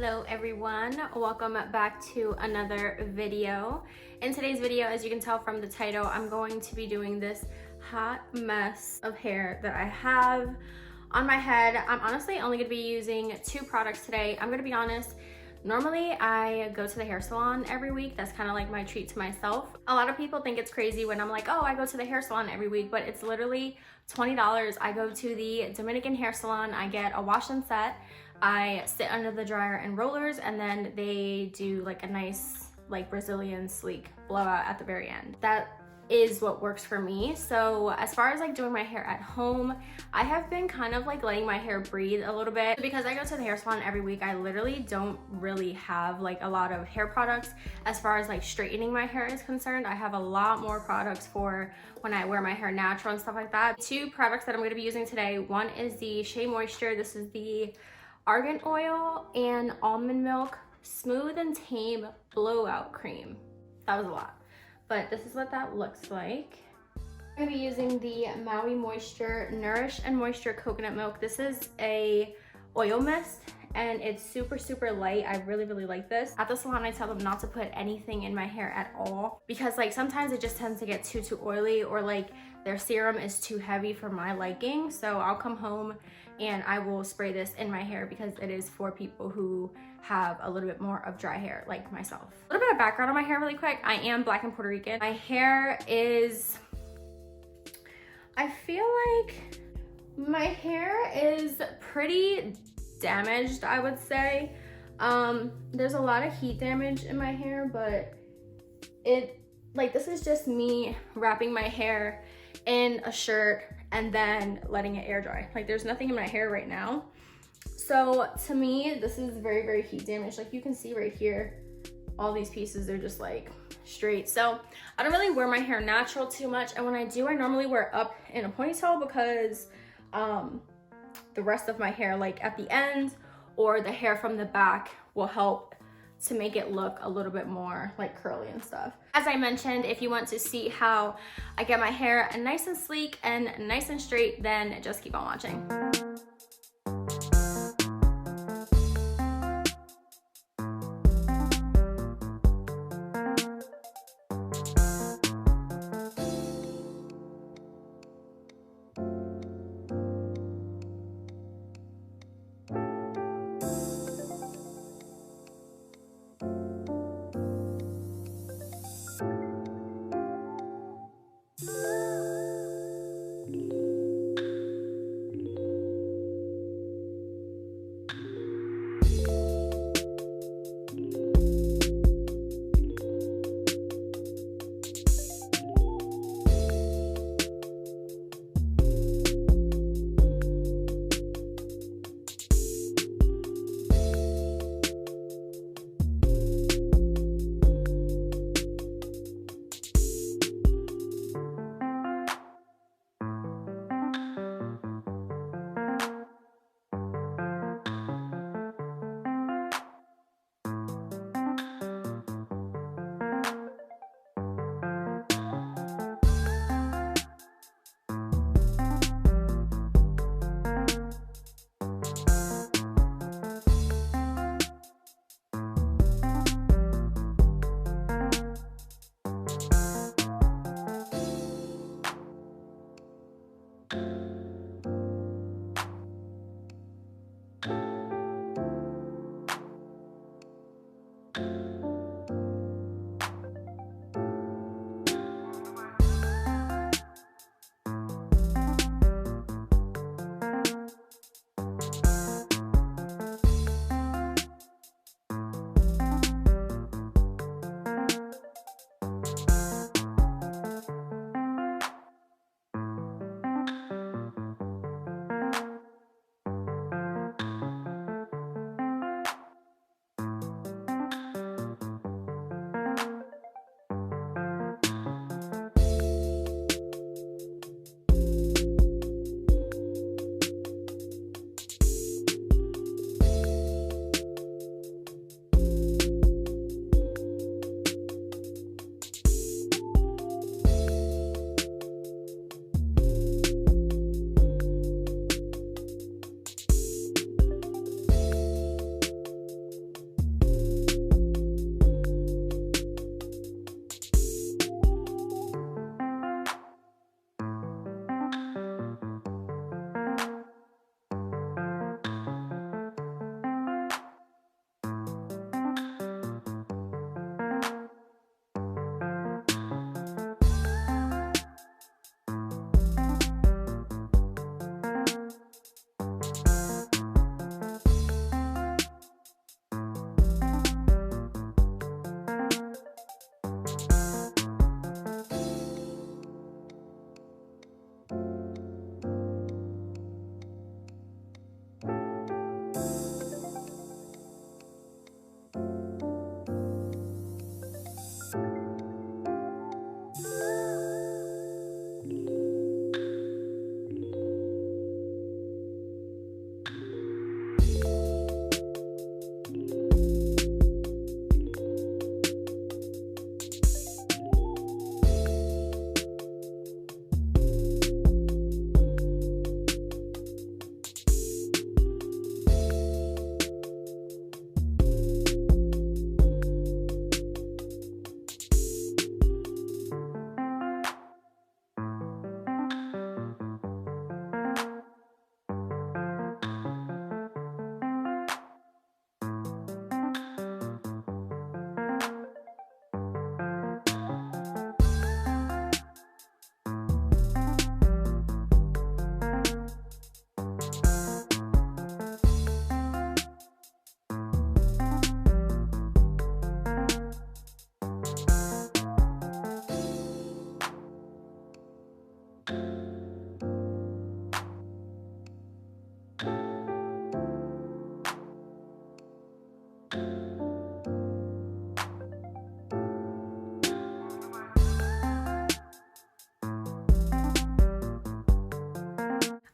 Hello everyone, welcome back to another video. In today's video, as you can tell from the title, I'm going to be doing this hot mess of hair that I have on my head. I'm honestly only going to be using 2 products today. I'm going to be honest, normally I go to the hair salon every week. That's kind of like my treat to myself. A lot of people think it's crazy when I'm like, oh, I go to the hair salon every week, but it's literally $20. I go to the Dominican hair salon, I get a wash and set, I sit under the dryer and rollers, and then they do like a nice like Brazilian sleek blowout at the very end. That is what works for me. So as far as like doing my hair at home, I have been kind of like letting my hair breathe a little bit. Because I go to the hair salon every week, I literally don't really have like a lot of hair products as far as like straightening my hair is concerned. I have a lot more products for when I wear my hair natural and stuff like that. 2 products that I'm going to be using today. One is the Shea Moisture. This is the argan oil and almond milk smooth and tame blowout cream. That was a lot, but this is what that looks like. I'm gonna be using the Maui Moisture Nourish and Moisture Coconut Milk. This is a oil mist and it's super light. I really like this. At the salon, I tell them not to put anything in my hair at all because like sometimes it just tends to get too oily, or like their serum is too heavy for my liking. So I'll come home and I will spray this in my hair because it is for people who have a little bit more of dry hair like myself. A little bit of background on my hair really quick. I am Black and Puerto Rican. My hair is, I feel like my hair is pretty damaged, I would say. There's a lot of heat damage in my hair, but this is just me wrapping my hair in a shirt and then letting it air dry. Like there's nothing in my hair right now. So to me, this is very heat damaged. Like you can see right here, all these pieces are just like straight. So I don't really wear my hair natural too much. And when I do, I normally wear up in a ponytail because the rest of my hair, like at the end or the hair from the back, will help to make it look a little bit more like curly and stuff. As I mentioned, if you want to see how I get my hair nice and sleek and nice and straight, then just keep on watching.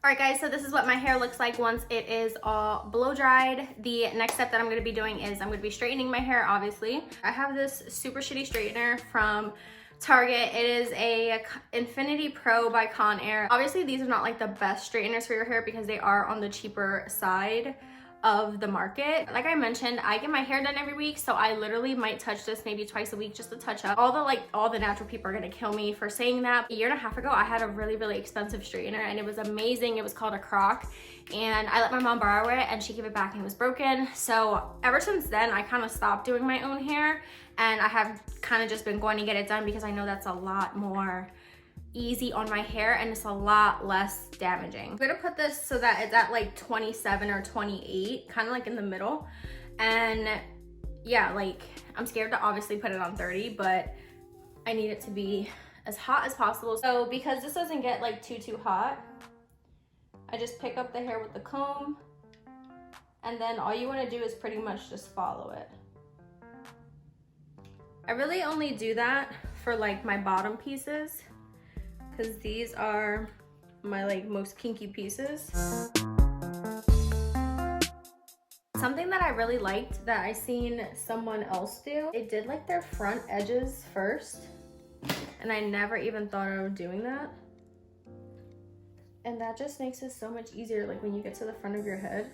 Alright guys, so this is what my hair looks like once it is all blow dried. The next step that I'm going to be doing is I'm going to be straightening my hair, obviously. I have this super shitty straightener from Target. It is a Infinity Pro by Conair. Obviously these are not like the best straighteners for your hair because they are on the cheaper side of the market. Like I mentioned, I get my hair done every week, so I literally might touch this maybe twice a week just to touch up. All the natural people are gonna kill me for saying that. A year and a half ago, I had a really expensive straightener and it was amazing. It was called a Croc, and I let my mom borrow it and she gave it back and it was broken. So ever since then, I kind of stopped doing my own hair, and I have kind of just been going to get it done because I know that's a lot more easy on my hair and it's a lot less damaging. I'm gonna put this so that it's at like 27 or 28, kind of like in the middle. And yeah, like I'm scared to obviously put it on 30, but I need it to be as hot as possible. So because this doesn't get like too hot, I just pick up the hair with the comb, and then all you want to do is pretty much just follow it. I really only do that for like my bottom pieces, because these are my like most kinky pieces. Something that I really liked that I seen someone else do, they did like their front edges first, and I never even thought of doing that. And that just makes it so much easier, like when you get to the front of your head.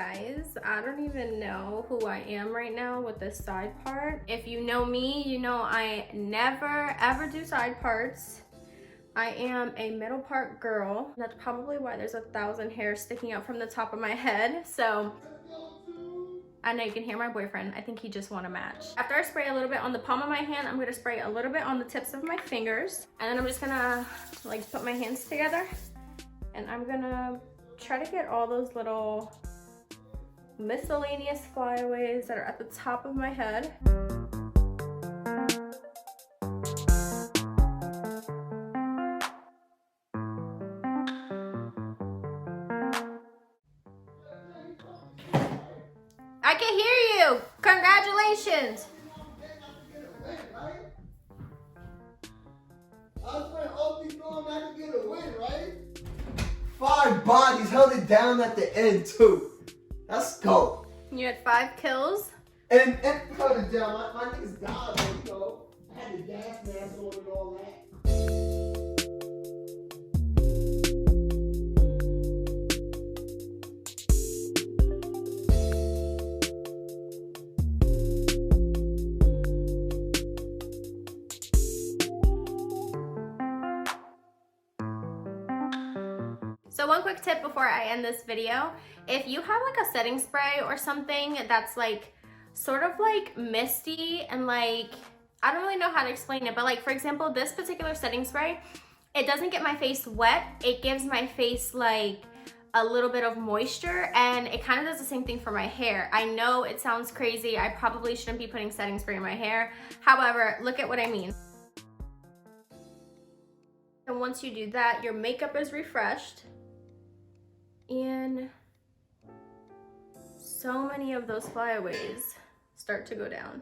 Guys, I don't even know who I am right now with this side part. If you know me, you know I never ever do side parts. I am a middle part girl. That's probably why there's 1,000 hairs sticking out from the top of my head. So I know you can hear my boyfriend. I think he just want to match. After I spray a little bit on the palm of my hand, I'm gonna spray a little bit on the tips of my fingers. And then I'm just gonna like put my hands together. And I'm gonna try to get all those little miscellaneous flyaways that are at the top of my head. I can hear you. Congratulations. To get a win, right? 5 bodies held it down at the end too. Let's go. You had 5 kills. And held it down. My niggas died, you know. I had the gas mask on and all that. So one quick tip before I end this video, if you have like a setting spray or something that's like sort of like misty and like, I don't really know how to explain it, but like for example, this particular setting spray, it doesn't get my face wet. It gives my face like a little bit of moisture, and it kind of does the same thing for my hair. I know it sounds crazy. I probably shouldn't be putting setting spray in my hair. However, look at what I mean. And once you do that, your makeup is refreshed. And so many of those flyaways start to go down.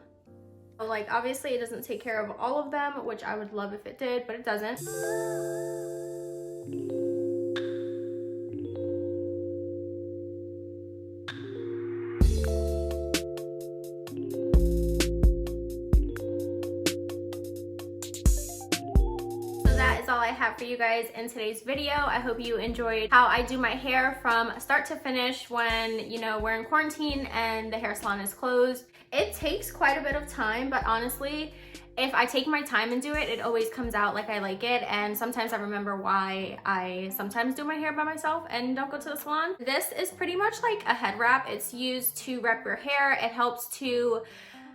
So like obviously it doesn't take care of all of them, which I would love if it did, but it doesn't. All I have for you guys in today's video. I hope you enjoyed how I do my hair from start to finish when, you know, we're in quarantine and the hair salon is closed. It takes quite a bit of time, but honestly, if I take my time and do it, it always comes out like I like it. And sometimes I remember why I sometimes do my hair by myself and don't go to the salon. This is pretty much like a head wrap. It's used to wrap your hair. It helps to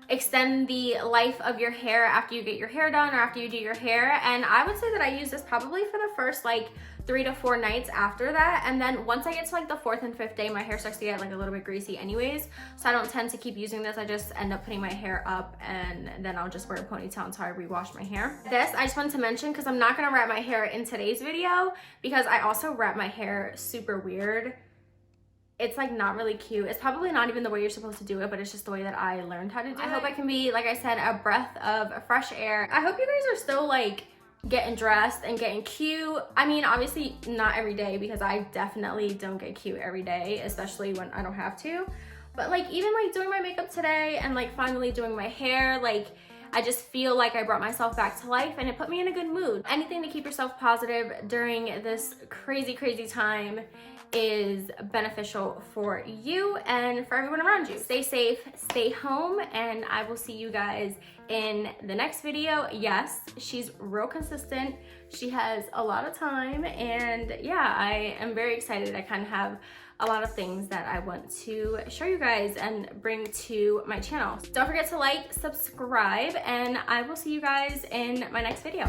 extend the life of your hair after you get your hair done or after you do your hair. And I would say that I use this probably for the first like 3 to 4 nights after that. And then once I get to like the 4th and 5th day, my hair starts to get like a little bit greasy anyways. So I don't tend to keep using this. I just end up putting my hair up and then I'll just wear a ponytail until I rewash my hair. This I just wanted to mention because I'm not gonna wrap my hair in today's video because I also wrap my hair super weird. It's like not really cute. It's probably not even the way you're supposed to do it, but it's just the way that I learned how to do it. I hope I can be, like I said, a breath of fresh air. I hope you guys are still like getting dressed and getting cute. I mean, obviously not every day because I definitely don't get cute every day, especially when I don't have to. But like even like doing my makeup today and like finally doing my hair, like I just feel like I brought myself back to life and it put me in a good mood. Anything to keep yourself positive during this crazy, crazy time is beneficial for you and for everyone around you. Stay safe, stay home, and I will see you guys in the next video. Yes, she's real consistent. She has a lot of time, and yeah, I am very excited. I kind of have a lot of things that I want to show you guys and bring to my channel. Don't forget to like, subscribe, and I will see you guys in my next video.